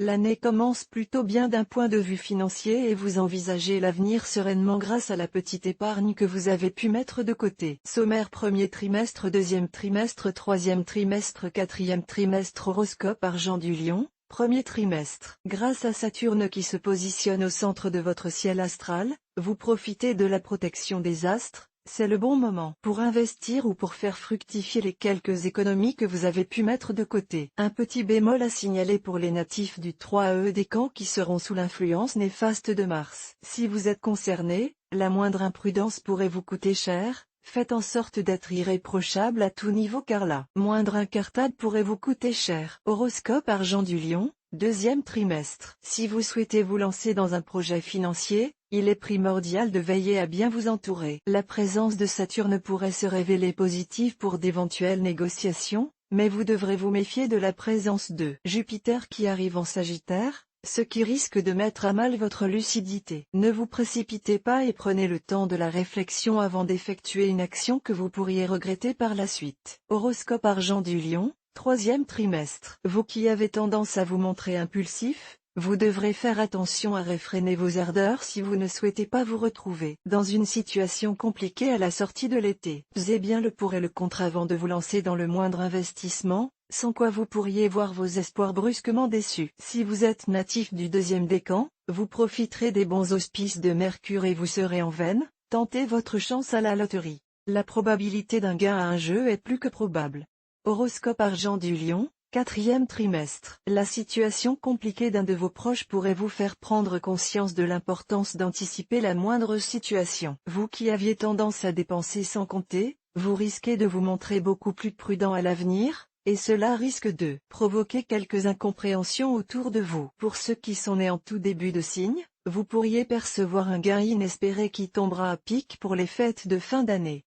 L'année commence plutôt bien d'un point de vue financier et vous envisagez l'avenir sereinement grâce à la petite épargne que vous avez pu mettre de côté. Sommaire: premier trimestre, deuxième trimestre, troisième trimestre, quatrième trimestre. Horoscope Argent du Lion. Premier trimestre. Grâce à Saturne qui se positionne au centre de votre ciel astral, vous profitez de la protection des astres. C'est le bon moment pour investir ou pour faire fructifier les quelques économies que vous avez pu mettre de côté. Un petit bémol à signaler pour les natifs du 3e décan qui seront sous l'influence néfaste de Mars. Si vous êtes concerné, la moindre imprudence pourrait vous coûter cher. Faites en sorte d'être irréprochable à tout niveau car la moindre incartade pourrait vous coûter cher. Horoscope Argent du Lion, deuxième trimestre. Si vous souhaitez vous lancer dans un projet financier, il est primordial de veiller à bien vous entourer. La présence de Saturne pourrait se révéler positive pour d'éventuelles négociations, mais vous devrez vous méfier de la présence de Jupiter qui arrive en Sagittaire, ce qui risque de mettre à mal votre lucidité. Ne vous précipitez pas et prenez le temps de la réflexion avant d'effectuer une action que vous pourriez regretter par la suite. Horoscope Argent du Lion, troisième trimestre. Vous qui avez tendance à vous montrer impulsif, vous devrez faire attention à réfréner vos ardeurs si vous ne souhaitez pas vous retrouver dans une situation compliquée à la sortie de l'été. Pesez bien le pour et le contre avant de vous lancer dans le moindre investissement, sans quoi vous pourriez voir vos espoirs brusquement déçus. Si vous êtes natif du 2e décan, vous profiterez des bons auspices de Mercure et vous serez en veine. Tentez votre chance à la loterie. La probabilité d'un gain à un jeu est plus que probable. Horoscope Argent du Lion, quatrième trimestre. La situation compliquée d'un de vos proches pourrait vous faire prendre conscience de l'importance d'anticiper la moindre situation. Vous qui aviez tendance à dépenser sans compter, vous risquez de vous montrer beaucoup plus prudent à l'avenir, et cela risque de provoquer quelques incompréhensions autour de vous. Pour ceux qui sont nés en tout début de signe, vous pourriez percevoir un gain inespéré qui tombera à pic pour les fêtes de fin d'année.